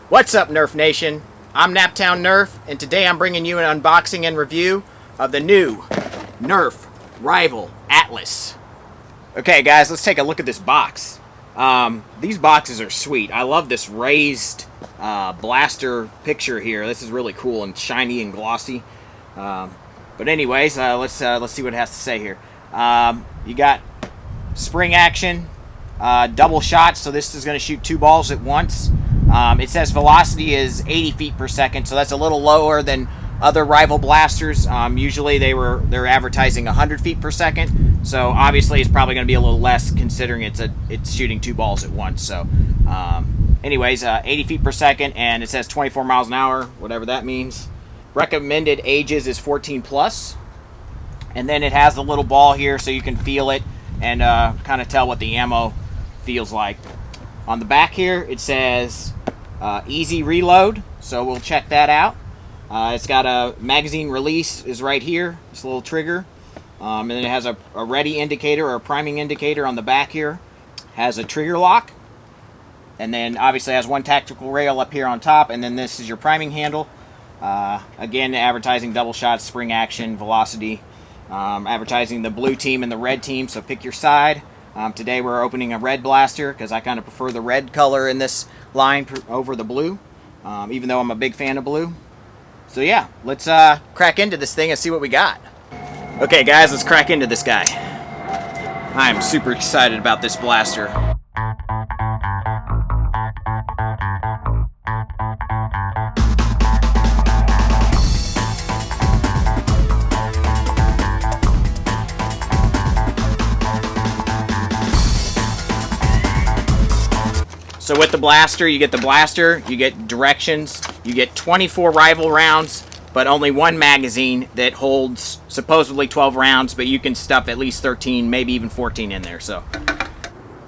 What's up, Nerf Nation? I'm Naptown Nerf, and today I'm bringing you an unboxing and review of the new Nerf Rival Atlas. Okay, guys, let's take a look at this box. These boxes are sweet. I love this raised blaster picture here. This is really cool and shiny and glossy. But anyways, let's see what it has to say here. You got spring action, double shots, so this is going to shoot 2 balls at once. It says velocity is 80 feet per second, so that's a little lower than other Rival blasters. Usually they're advertising 100 feet per second, so obviously it's probably going to be a little less considering it's shooting 2 balls at once. So, anyways, 80 feet per second, and it says 24 miles an hour, whatever that means. Recommended ages is 14 plus, and then it has a little ball here so you can feel it and kind of tell what the ammo feels like. On the back here, it says easy reload, so we'll check that out. It's got a magazine release is right here, this little trigger, and then it has a ready indicator or a priming indicator on the back here. Has a trigger lock, and then obviously has one tactical rail up here on top, and then this is your priming handle. Again, advertising double shot, spring action, velocity. Advertising the blue team and the red team, so pick your side. Today we're opening a red blaster because I kind of prefer the red color in this line over the blue, even though I'm a big fan of blue. So yeah, let's crack into this thing and see what we got. Okay guys, let's crack into this guy. I am super excited about this blaster. So with the blaster, you get directions, you get 24 Rival rounds, but only one magazine that holds supposedly 12 rounds, but you can stuff at least 13, maybe even 14 in there. So,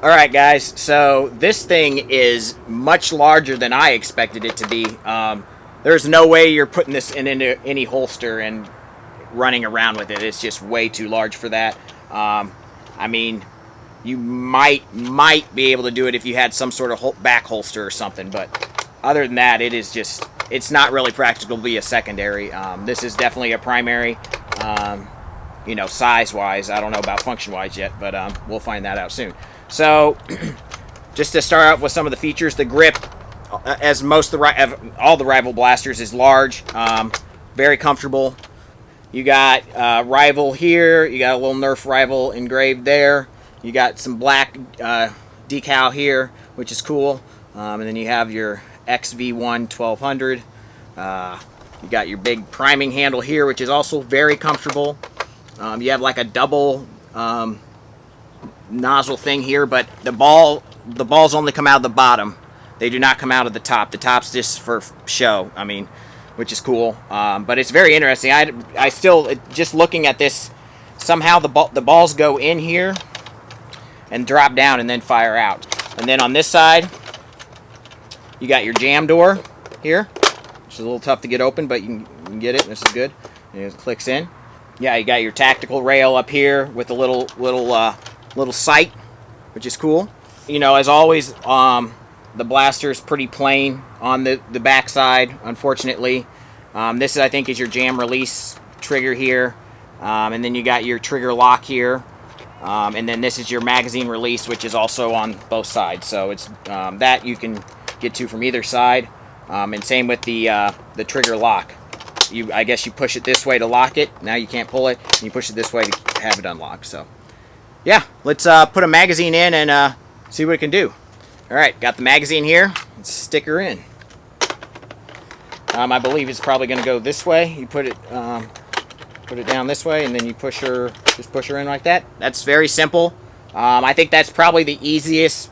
all right, guys. So this thing is much larger than I expected it to be. There's no way you're putting this into any holster and running around with it. It's just way too large for that. I mean, you might be able to do it if you had some sort of back holster or something, but other than that, it's not really practical to be a secondary. This is definitely a primary, you know, size-wise. I don't know about function-wise yet, but we'll find that out soon. So, just to start out with some of the features, the grip, as all the Rival blasters, is large, very comfortable. You got Rival here, you got a little Nerf Rival engraved there. You got some black decal here, which is cool. And then you have your XV1 1200. You got your big priming handle here, which is also very comfortable. You have like a double nozzle thing here, but the balls only come out of the bottom. They do not come out of the top. The top's just for show, I mean, which is cool. But it's very interesting. I still, just looking at this, somehow the balls go in here and drop down and then fire out. And then on this side, you got your jam door here, which is a little tough to get open, but you can get it. This is good. And it clicks in. Yeah, you got your tactical rail up here with a little sight, which is cool. You know, as always, the blaster is pretty plain on the back side, unfortunately. This, I think, is your jam release trigger here. And then you got your trigger lock here. And then this is your magazine release, which is also on both sides. So it's that you can get to from either side. And same with the trigger lock. I guess you push it this way to lock it. Now you can't pull it. And you push it this way to have it unlocked. So yeah, let's put a magazine in and see what it can do. All right, got the magazine here. Let's stick her in. I believe it's probably going to go this way. You put it down this way, and then you just push her in like that. That's very simple. I think that's probably the easiest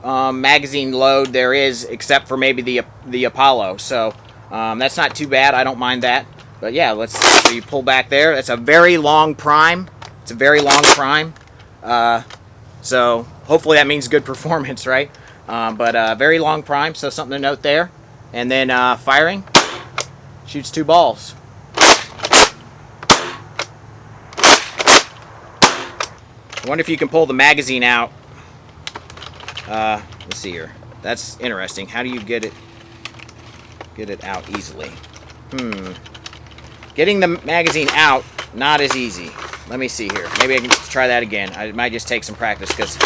magazine load there is, except for maybe the Apollo. So that's not too bad. I don't mind that. But yeah, so you pull back there. That's a very long prime. It's a very long prime. So hopefully that means good performance, right? But very long prime, so something to note there. And then firing, shoots 2 balls. I wonder if you can pull the magazine out. Let's see here. That's interesting. How do you get it? get it out easily. Getting the magazine out, not as easy. Let me see here. Maybe I can try that again. I might just take some practice because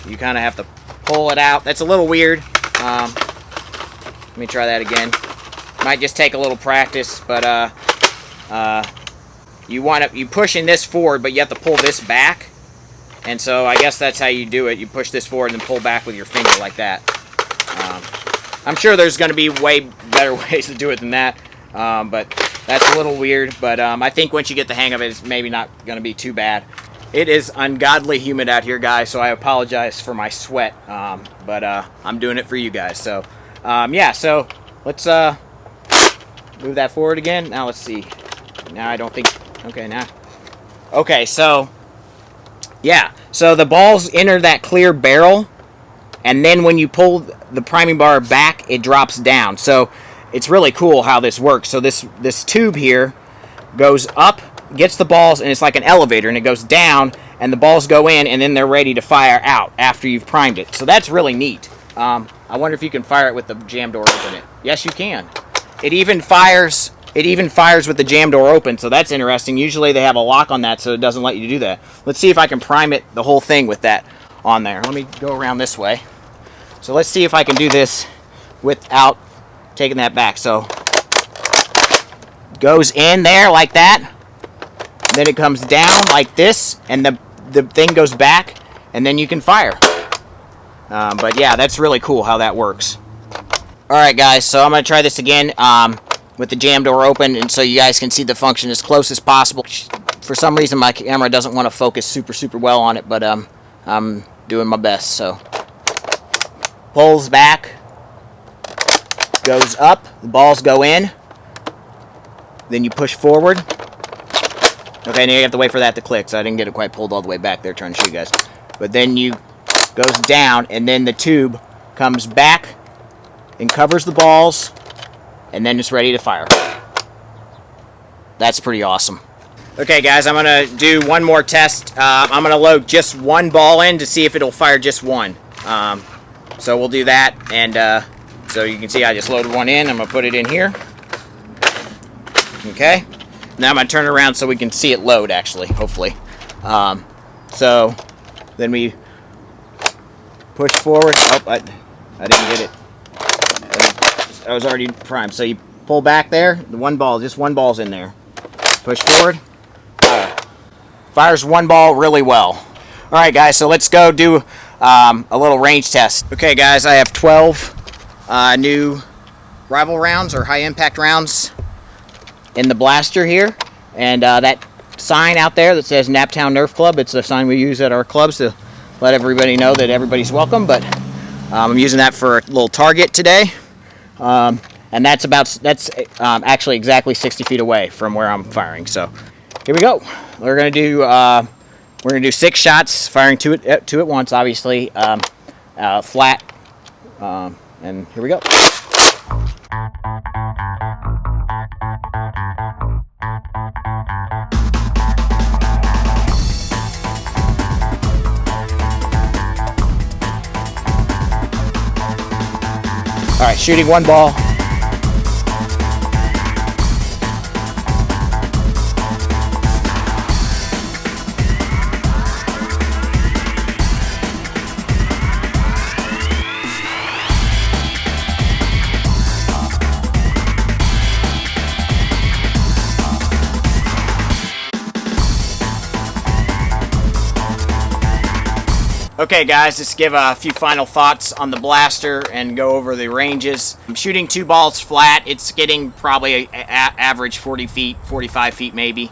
you kind of have to pull it out. That's a little weird. Let me try that again. Might just take a little practice, but you pushing this forward, but you have to pull this back. And so I guess that's how you do it. You push this forward and then pull back with your finger like that. I'm sure there's going to be way better ways to do it than that, but that's a little weird. But I think once you get the hang of it, it's maybe not going to be too bad. It is ungodly humid out here, guys, so I apologize for my sweat, but I'm doing it for you guys. So, yeah, so let's move that forward again. Now let's see. Now I don't think... Okay, now... Okay, so... Yeah, so the balls enter that clear barrel, and then when you pull the priming bar back, it drops down. So it's really cool how this works. So this tube here goes up, gets the balls, and it's like an elevator, and it goes down, and the balls go in, and then they're ready to fire out after you've primed it. So that's really neat. I wonder if you can fire it with the jam door open. Yes, you can. It even fires with the jam door open, so that's interesting. Usually they have a lock on that, so it doesn't let you do that. Let's see if I can prime it, the whole thing, with that on there. Let me go around this way. So let's see if I can do this without taking that back. So goes in there like that, then it comes down like this, and the thing goes back, and then you can fire. But yeah, that's really cool how that works. Alright guys, so I'm going to try this again with the jam door open, and so you guys can see the function as close as possible. For some reason my camera doesn't want to focus super well on it, but I'm doing my best. So pulls back, goes up, the balls go in, then you push forward. Okay, now you have to wait for that to click, so I didn't get it quite pulled all the way back there trying to show you guys. But then you goes down, and then the tube comes back and covers the balls, and then it's ready to fire. That's pretty awesome. Okay guys, I'm going to do one more test. I'm going to load just one ball in to see if it'll fire just one. So we'll do that, and so you can see I just loaded one in. I'm going to put it in here. Okay. Now I'm going to turn it around so we can see it load, actually, hopefully. So then we push forward. Oh, I didn't get it. I was already primed. So you pull back there, the one ball, just one ball's in there. Push forward. Fires one ball really well. Alright guys, so let's go do a little range test. Okay guys, I have 12 new rival rounds or high impact rounds in the blaster here. And that sign out there that says Naptown Nerf Club, it's a sign we use at our clubs to let everybody know that everybody's welcome. But I'm using that for a little target today. And that's actually exactly 60 feet away from where I'm firing. So here we go. We're gonna do 6 shots, firing two at once, obviously, flat. And here we go. All right, shooting one ball. Okay guys, let's give a few final thoughts on the blaster and go over the ranges. I'm shooting 2 balls flat. It's getting probably average 40 feet, 45 feet maybe,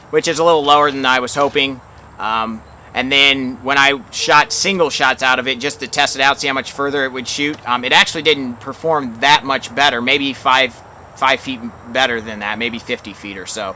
which is a little lower than I was hoping. And then when I shot single shots out of it just to test it out, see how much further it would shoot, it actually didn't perform that much better, maybe 5 feet better than that, maybe 50 feet or so.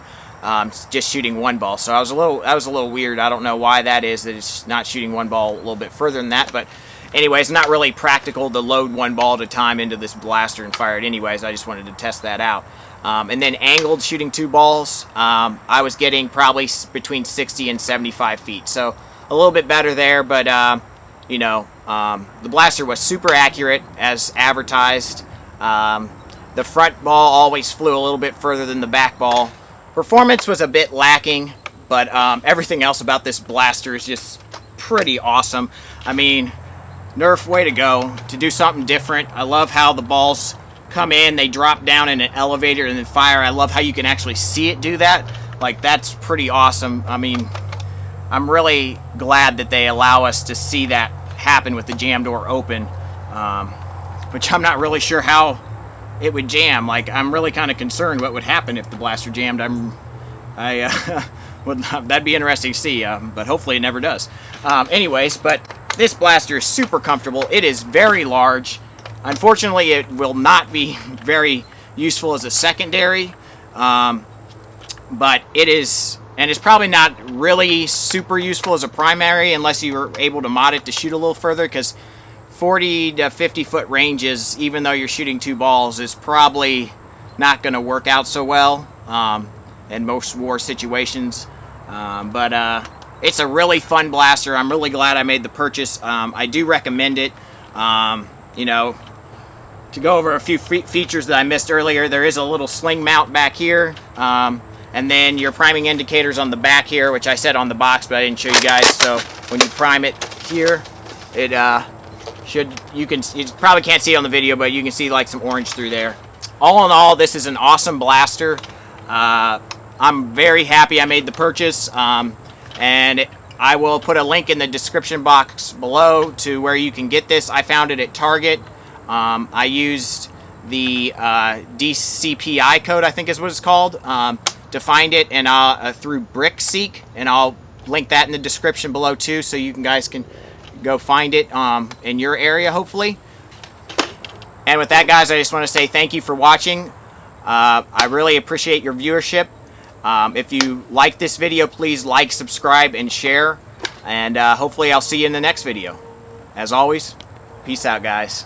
Just shooting one ball. So that was a little weird. I don't know why that is, that it's not shooting one ball a little bit further than that. But anyways, not really practical to load one ball at a time into this blaster and fire it anyways. I just wanted to test that out. And then angled shooting 2 balls, I was getting probably between 60 and 75 feet. So a little bit better there, but you know, the blaster was super accurate as advertised. The front ball always flew a little bit further than the back ball. Performance was a bit lacking, but everything else about this blaster is just pretty awesome. I mean, Nerf, way to go to do something different. I love how the balls come in, they drop down in an elevator and then fire. I love how you can actually see it do that. Like, that's pretty awesome. I mean, I'm really glad that they allow us to see that happen with the jam door open, which I'm not really sure how it would jam. Like, I'm really kind of concerned what would happen if the blaster jammed. That'd be interesting to see, but hopefully it never does. Anyways, but this blaster is super comfortable. It is very large. Unfortunately, it will not be very useful as a secondary, but it is, and it's probably not really super useful as a primary unless you were able to mod it to shoot a little further, because 40 to 50 foot ranges, even though you're shooting 2 balls, is probably not going to work out so well in most war situations. But it's a really fun blaster. I'm really glad I made the purchase. I do recommend it. You know, to go over a few features that I missed earlier, there is a little sling mount back here, and then your priming indicators on the back here, which I said on the box, but I didn't show you guys. So when you prime it here, it you probably can't see it on the video, but you can see like some orange through there. All in all, this is an awesome blaster. I'm very happy I made the purchase, and I will put a link in the description box below to where you can get this. I found it at Target. I used the DCPI code, I think is what it's called, to find it, and through BrickSeek, and I'll link that in the description below too, so you guys can go find it in your area, hopefully. And with that, guys, I just want to say thank you for watching. I really appreciate your viewership. If you like this video, please like, subscribe, and share. And hopefully I'll see you in the next video. As always, peace out, guys.